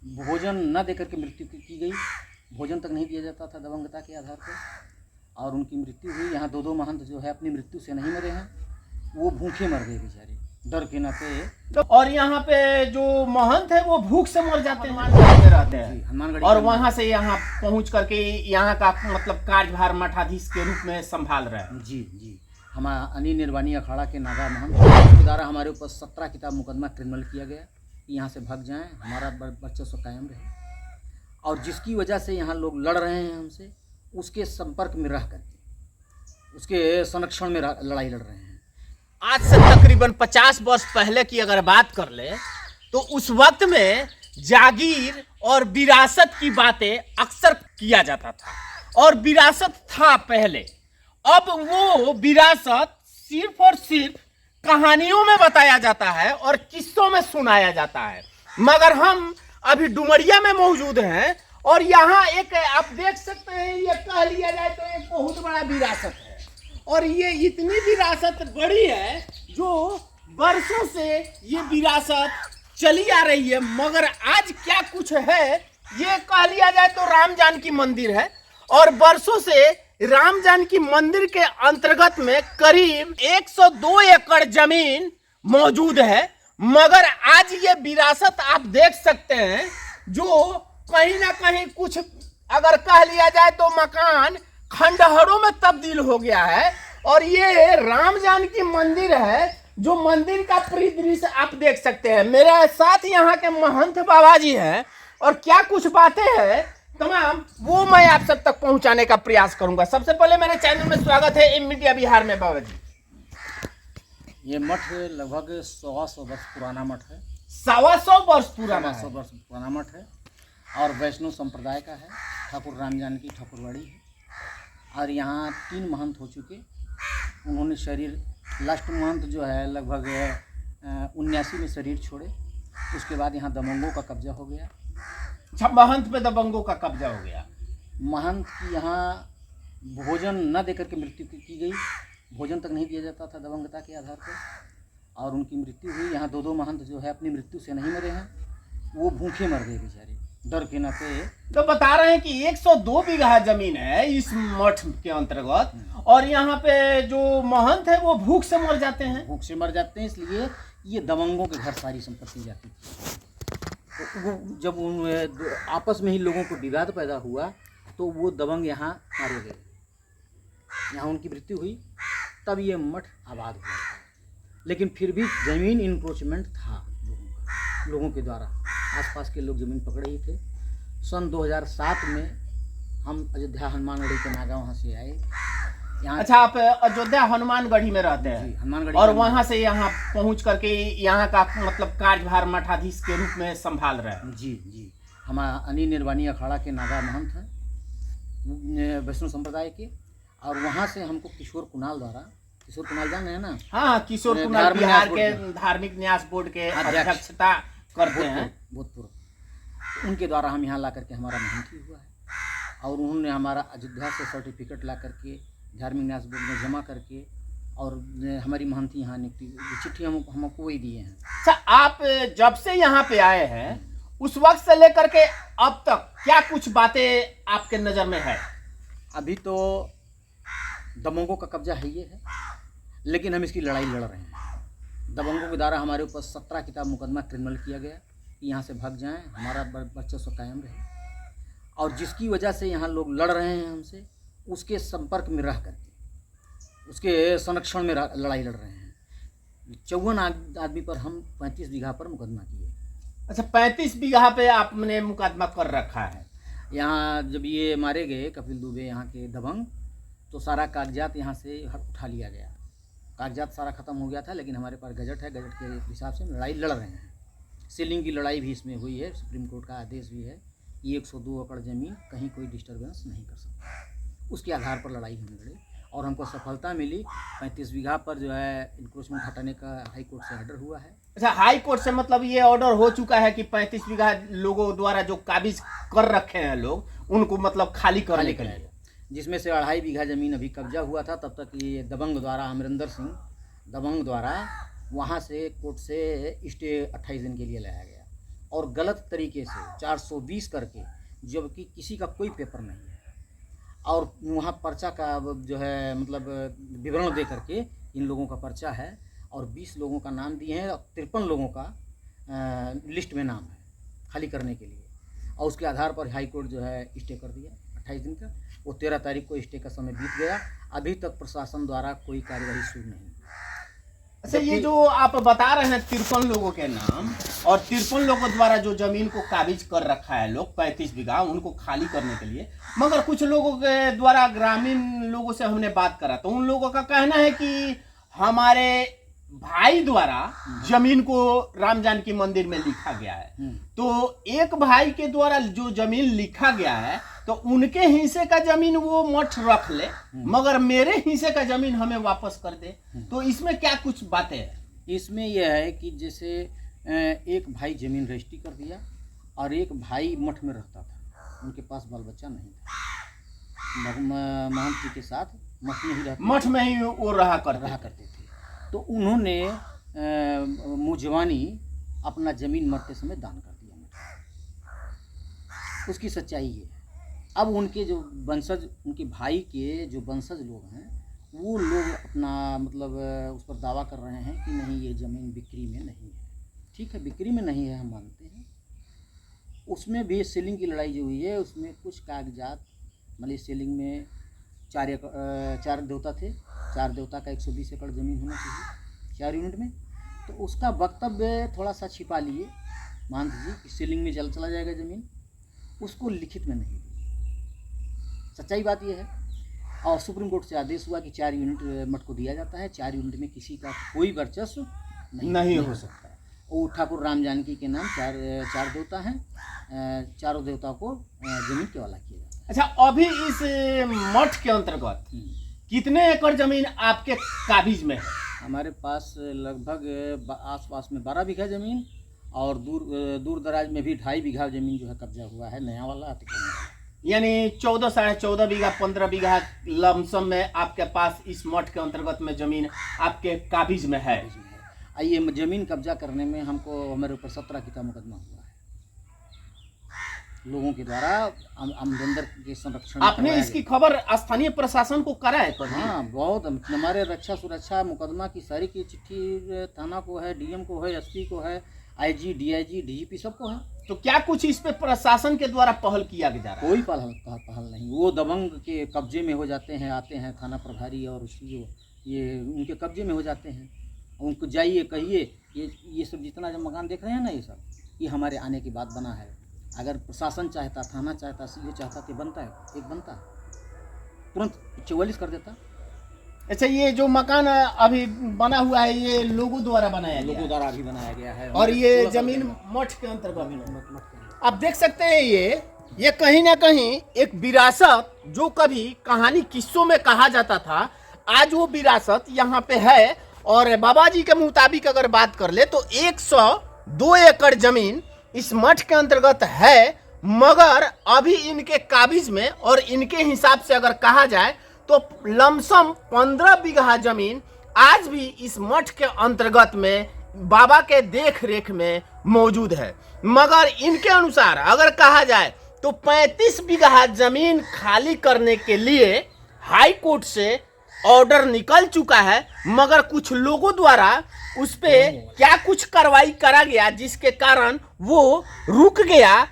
भोजन न देकर के मृत्यु की गई। भोजन तक नहीं दिया जाता था दबंगता के आधार पर, और उनकी मृत्यु हुई। यहाँ दो महंत जो है अपनी मृत्यु से नहीं मरे हैं, वो भूखे मर गए बेचारे, डर के नाते। तो और यहाँ पे जो महंत है वो भूख से मर जाते हैं, रहते हैं हनुमानगढ़ी, और वहाँ से यहाँ पहुँच करके यहाँ का मतलब कार्यभार मठाधीश के रूप में संभाल रहे हैं। जी जी, हमारा अनिल निर्वाणी अखाड़ा के नागा महंत के द्वारा हमारे ऊपर 17 किताब मुकदमा क्रिमिनल किया गया कि यहाँ से भाग जाएं, हमारा वर्चस्व कायम रहे। और जिसकी वजह से यहाँ लोग लड़ रहे हैं हमसे, उसके संपर्क में रह करके, उसके संरक्षण में लड़ाई लड़ रहे हैं। आज से तकरीबन 50 वर्ष पहले की अगर बात कर ले तो उस वक्त में जागीर और विरासत की बातें अक्सर किया जाता था, और विरासत था पहले। अब वो विरासत सिर्फ और सिर्फ कहानियों में बताया जाता है और किस्सों में सुनाया जाता है। मगर हम अभी डुमरिया में मौजूद हैं और यहाँ एक आप देख सकते हैं, ये कह लिया जाए तो एक बहुत बड़ा विरासत है। और ये इतनी विरासत बड़ी है जो वर्षों से ये विरासत चली आ रही है। मगर आज क्या कुछ है, ये कह लिया जाए तो राम जानकी मंदिर है, और वर्षों से राम जानकी मंदिर के अंतर्गत में करीब 102 एकड़ जमीन मौजूद है। मगर आज ये विरासत आप देख सकते हैं जो कहीं ना कहीं कुछ अगर कह लिया जाए तो मकान खंडहरों में तब्दील हो गया है। और ये राम जानकी मंदिर है, जो मंदिर का परिदृश्य आप देख सकते हैं। मेरे साथ यहाँ के महंत बाबा जी हैं, और क्या कुछ बातें हैं तमाम वो मैं आप सब तक पहुंचाने का प्रयास करूंगा। सबसे पहले मेरे चैनल में स्वागत है एम मीडिया बिहार में। बाबा जी, ये मठ लगभग 100 वर्ष पुराना मठ है। 100 वर्ष पुराना 100 वर्ष पुराना मठ है, और वैष्णव संप्रदाय का है। ठाकुर राम जानकी ठाकुरवाड़ी है, और यहाँ 3 महंत हो चुके। उन्होंने शरीर, लास्ट महंत जो है लगभग 79 में शरीर छोड़े। उसके बाद यहाँ दबंगों का कब्जा हो गया। महंत पे दबंगों का कब्जा हो गया। महंत की यहाँ भोजन न देकर के मृत्यु की गई। भोजन तक नहीं दिया जाता था दबंगता के आधार पर, और उनकी मृत्यु हुई। यहाँ दो महंत जो है अपनी मृत्यु से नहीं मरे हैं, वो भूखे मर गए बेचारे, डर के नाते। तो बता रहे हैं कि 102 बीघा जमीन है इस मठ के अंतर्गत, और यहाँ पे जो महंत है वो भूख से मर जाते हैं। भूख से मर जाते हैं, इसलिए ये दबंगों के घर सारी संपत्ति जाती थी। तो वो जब उन आपस में ही लोगों को विवाद पैदा हुआ, तो वो दबंग यहाँ मारे गए, यहाँ उनकी मृत्यु हुई। तब ये मठ आबाद हुआ, लेकिन फिर भी ज़मीन इंक्रोचमेंट था लोगों के द्वारा। आसपास के लोग ज़मीन पकड़े ही थे। सन 2007 में हम अयोध्या हनुमानगढ़ी के नागा वहाँ से आए यहाँ। अच्छा, आप अयोध्या हनुमानगढ़ी में रहते हैं? जी, हनुमानगढ़ी। और वहाँ से यहाँ पहुँच करके यहाँ का मतलब कार्यभार मठाधीश के रूप में संभाल रहे हैं? जी जी, हमारा अनिल निर्वाणी अखाड़ा के नागा महंत हैं वैष्णव संप्रदाय के। और वहाँ से हमको किशोर कुणाल द्वारा, किशोर कुणाल जान है ना? हाँ, किशोर कुणाल बिहार के धार्मिक न्यास बोर्ड के अध्यक्षता करते हैं, भूतपूर्व। उनके द्वारा हम यहाँ ला करके हमारा महंती हुआ है, और उन्होंने हमारा अयोध्या से सर्टिफिकेट ला करके धार्मिक न्यास बोर्ड में जमा करके, और हमारी महंती यहाँ नियुक्ति चिट्ठी हमको वही दिए हैं। अच्छा, आप जब से यहाँ पे आए हैं उस वक्त से लेकर के अब तक क्या कुछ बातें आपके नज़र में है? अभी तो दबंगों का कब्जा है ये है, लेकिन हम इसकी लड़ाई लड़ रहे हैं। दबंगों के द्वारा हमारे ऊपर 17 किताब मुकदमा क्रिमिनल किया गया कि यहाँ से भाग जाएं, हमारा वर्चस्व कायम रहे। और जिसकी वजह से यहाँ लोग लड़ रहे हैं हमसे, उसके संपर्क में रह करके, उसके संरक्षण में लड़ाई लड़ रहे हैं। 54 आदमी पर हम 35 बीघा पर मुकदमा किए। अच्छा, 35 बीघा पे आपने मुकदमा कर रखा है? यहाँ जब ये मारे गए कपिल दुबे यहाँ के दबंग, तो सारा कागजात यहाँ से उठा लिया गया। कागजात सारा ख़त्म हो गया था, लेकिन हमारे पास गजट है। गजट के हिसाब से लड़ाई लड़ रहे हैं। सीलिंग की लड़ाई भी इसमें हुई है। सुप्रीम कोर्ट का आदेश भी है कि 102 एकड़ ज़मीन कहीं कोई डिस्टर्बेंस नहीं कर सकता। उसके आधार पर लड़ाई हम लड़े, और हमको सफलता मिली। 35 बीघा पर जो है इंक्रोचमेंट हटाने का हाई कोर्ट से ऑर्डर हुआ है। अच्छा, हाई कोर्ट से मतलब ये ऑर्डर हो चुका है कि 35 बीघा लोगों द्वारा जो काबिज कर रखे हैं लोग, उनको मतलब खाली करने के लिए, जिसमें से 2.5 बीघा ज़मीन अभी कब्जा हुआ था। तब तक ये दबंग द्वारा, अमरिंदर सिंह दबंग द्वारा वहाँ से कोर्ट से स्टे 28 दिन के लिए लाया गया। और गलत तरीके से 420 करके, जबकि किसी का कोई पेपर नहीं है, और वहाँ पर्चा का जो है मतलब विवरण दे करके इन लोगों का पर्चा है, और 20 लोगों का नाम दिए हैं, और 53 लोगों का लिस्ट में नाम है खाली करने के लिए, और उसके आधार पर हाई कोर्ट जो है स्टे कर दिया 28 दिन का। वो 13 तारीख को स्टे का समय बीत गया, अभी तक प्रशासन द्वारा कोई कार्यवाही शुरू नहीं। अच्छा, ये जो आप बता रहे हैं 53 लोगों के नाम, और 53 लोगों द्वारा जो जमीन को काबिज कर रखा है लोग 35 बीघा उनको खाली करने के लिए, मगर कुछ लोगों के द्वारा ग्रामीण लोगों से हमने बात करा तो उन लोगों का कहना है कि हमारे भाई द्वारा जमीन को राम जानकी मंदिर में लिखा गया है। तो एक भाई के द्वारा जो जमीन लिखा गया है तो उनके हिस्से का जमीन वो मठ रख ले, मगर मेरे हिस्से का जमीन हमें वापस कर दे। तो इसमें क्या कुछ बातें हैं? इसमें यह है कि जैसे एक भाई जमीन रजिस्ट्री कर दिया और एक भाई मठ में रहता था, उनके पास बाल बच्चा नहीं था, महंत जी के साथ मठ में ही रहते, मठ में ही वो रहा करते थे। तो उन्होंने मुजवानी अपना जमीन मरते समय दान कर दिया मठ। उसकी सच्चाई ये है। अब उनके जो वंशज, उनके भाई के जो वंशज लोग हैं, वो लोग अपना मतलब उस पर दावा कर रहे हैं कि नहीं ये ज़मीन बिक्री में नहीं है। ठीक है, बिक्री में नहीं है, हम मानते हैं। उसमें भी सेलिंग की लड़ाई जो हुई है उसमें कुछ कागजात, मतलब सेलिंग में 4 देवता थे, 4 देवता का 120 एकड़ ज़मीन होना चाहिए 4 यूनिट में। तो उसका वक्तव्य थोड़ा सा छिपा लिए मान दीजिए कि सेलिंग में चला जाएगा ज़मीन, उसको लिखित में नहीं दी। सच्चाई बात यह है। और सुप्रीम कोर्ट से आदेश हुआ कि 4 यूनिट मठ को दिया जाता है, 4 यूनिट में किसी का कोई वर्चस्व नहीं हो सकता। वो ठाकुर राम जानकी के नाम 4 देवता हैं, चारों देवताओं को जमीन के वाला किया जाता है। अच्छा, अभी इस मठ के अंतर्गत कितने एकड़ जमीन आपके काबिज में है? हमारे पास लगभग आसपास में 12 बीघा ज़मीन, और दूर दराज में भी 2.5 बीघा ज़मीन जो है कब्जा हुआ है, नया वाला अतिक्रमण वाला। यानी 14 साढ़े 14 बीघा 15 बीघा लमसम में आपके पास इस मठ के अंतर्गत में जमीन आपके काबिज में है। ये जमीन कब्जा करने में हमारे ऊपर 17 की का मुकदमा हुआ है लोगों के द्वारा आमदंदर के संरक्षण। आपने इसकी खबर स्थानीय प्रशासन को करा है? हाँ, बहुत। हमारे रक्षा सुरक्षा मुकदमा की सारी की चिट्ठी थाना को है, डीएम को है, एसपी को है, आईजी, डीआईजी, डीजीपी सबको है। तो क्या कुछ इस पे प्रशासन के द्वारा पहल किया जा रहा है? कोई पहल नहीं। वो दबंग के कब्जे में हो जाते हैं, आते हैं थाना प्रभारी और ये उनके कब्जे में हो जाते हैं। उनको जाइए कहिए ये सब जितना जो मकान देख रहे हैं ना, ये सब ये हमारे आने की बात बना है। अगर प्रशासन चाहता, थाना चाहता, सीओ चाहता कि बनता है, एक बनता तुरंत 44 कर देता। अच्छा, ये जो मकान अभी बना हुआ है ये लोगों द्वारा बनाया गया? लोगों द्वारा अभी बनाया गया है। और ये जमीन मठ के अंतर्गत आप देख सकते हैं। ये कहीं ना कहीं एक विरासत जो कभी कहानी किस्सों में कहा जाता था, आज वो विरासत यहाँ पे है। और बाबा जी के मुताबिक अगर बात कर ले तो 102 एकड़ जमीन इस मठ के अंतर्गत है, मगर अभी इनके काबिज में और इनके हिसाब से अगर कहा जाए तो लमसम 15 बीघा जमीन आज भी इस मठ के अंतर्गत में बाबा के देख रेख में मौजूद है। मगर इनके अनुसार अगर कहा जाए तो 35 बीघा जमीन खाली करने के लिए हाई कोर्ट से ऑर्डर निकल चुका है, मगर कुछ लोगों द्वारा उस पे क्या कुछ कार्रवाई करा गया जिसके कारण वो रुक गया।